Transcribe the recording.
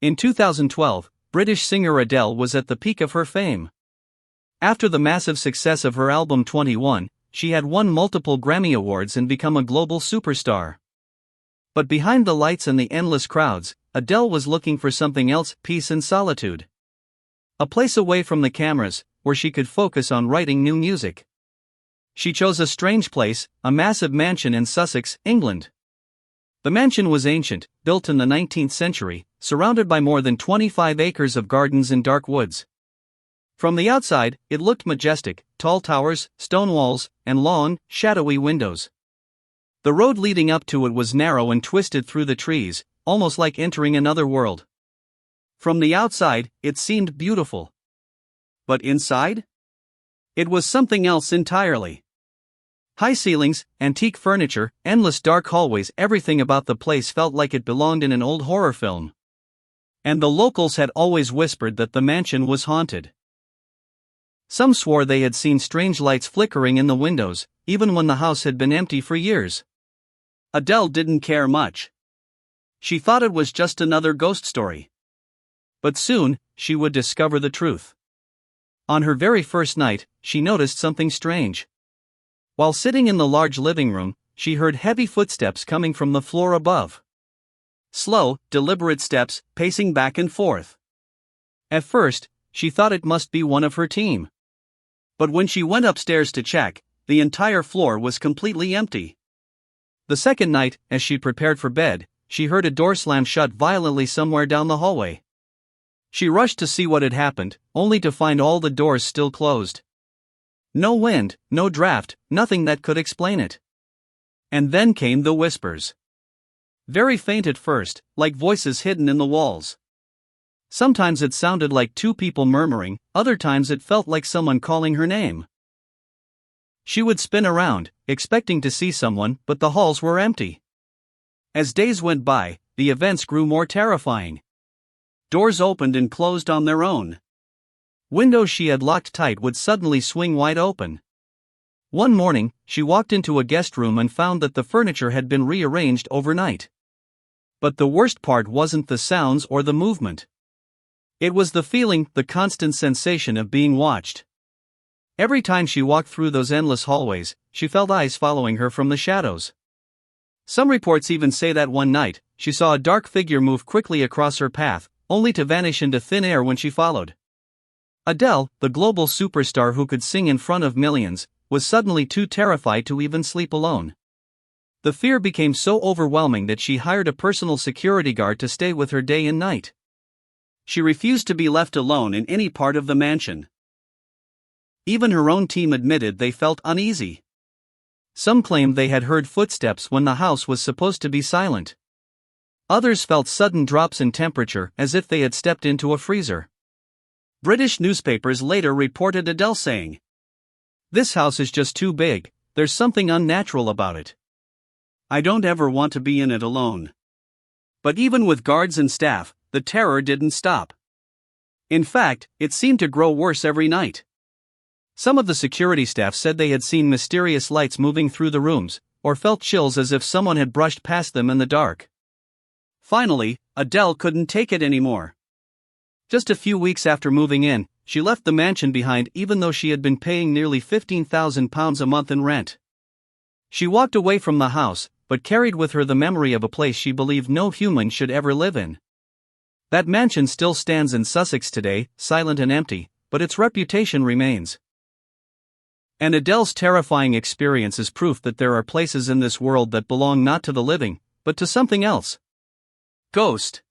In 2012, British singer Adele was at the peak of her fame. After the massive success of her album 21, she had won multiple Grammy Awards and become a global superstar. But behind the lights and the endless crowds, Adele was looking for something else: peace and solitude. A place away from the cameras, where she could focus on writing new music. She chose a strange place, a massive mansion in Sussex, England. The mansion was ancient, built in the 19th century, surrounded by more than 25 acres of gardens and dark woods. From the outside, it looked majestic: tall towers, stone walls, and long, shadowy windows. The road leading up to it was narrow and twisted through the trees, almost like entering another world. From the outside, it seemed beautiful. But inside? It was something else entirely. High ceilings, antique furniture, endless dark hallways, everything about the place felt like it belonged in an old horror film. And the locals had always whispered that the mansion was haunted. Some swore they had seen strange lights flickering in the windows, even when the house had been empty for years. Adele didn't care much. She thought it was just another ghost story. But soon, she would discover the truth. On her very first night, she noticed something strange. While sitting in the large living room, she heard heavy footsteps coming from the floor above. Slow, deliberate steps, pacing back and forth. At first, she thought it must be one of her team. But when she went upstairs to check, the entire floor was completely empty. The second night, as she prepared for bed, she heard a door slam shut violently somewhere down the hallway. She rushed to see what had happened, only to find all the doors still closed. No wind, no draft, nothing that could explain it. And then came the whispers. Very faint at first, like voices hidden in the walls. Sometimes it sounded like two people murmuring, other times it felt like someone calling her name. She would spin around, expecting to see someone, but the halls were empty. As days went by, the events grew more terrifying. Doors opened and closed on their own. Windows she had locked tight would suddenly swing wide open. One morning, she walked into a guest room and found that the furniture had been rearranged overnight. But the worst part wasn't the sounds or the movement. It was the feeling, the constant sensation of being watched. Every time she walked through those endless hallways, she felt eyes following her from the shadows. Some reports even say that one night, she saw a dark figure move quickly across her path, only to vanish into thin air when she followed. Adele, the global superstar who could sing in front of millions, was suddenly too terrified to even sleep alone. The fear became so overwhelming that she hired a personal security guard to stay with her day and night. She refused to be left alone in any part of the mansion. Even her own team admitted they felt uneasy. Some claimed they had heard footsteps when the house was supposed to be silent. Others felt sudden drops in temperature, as if they had stepped into a freezer. British newspapers later reported Adele saying, "This house is just too big, there's something unnatural about it. I don't ever want to be in it alone." But even with guards and staff, the terror didn't stop. In fact, it seemed to grow worse every night. Some of the security staff said they had seen mysterious lights moving through the rooms, or felt chills as if someone had brushed past them in the dark. Finally, Adele couldn't take it anymore. Just a few weeks after moving in, she left the mansion behind even though she had been paying nearly £15,000 a month in rent. She walked away from the house, but carried with her the memory of a place she believed no human should ever live in. That mansion still stands in Sussex today, silent and empty, but its reputation remains. And Adele's terrifying experience is proof that there are places in this world that belong not to the living, but to something else. Ghost.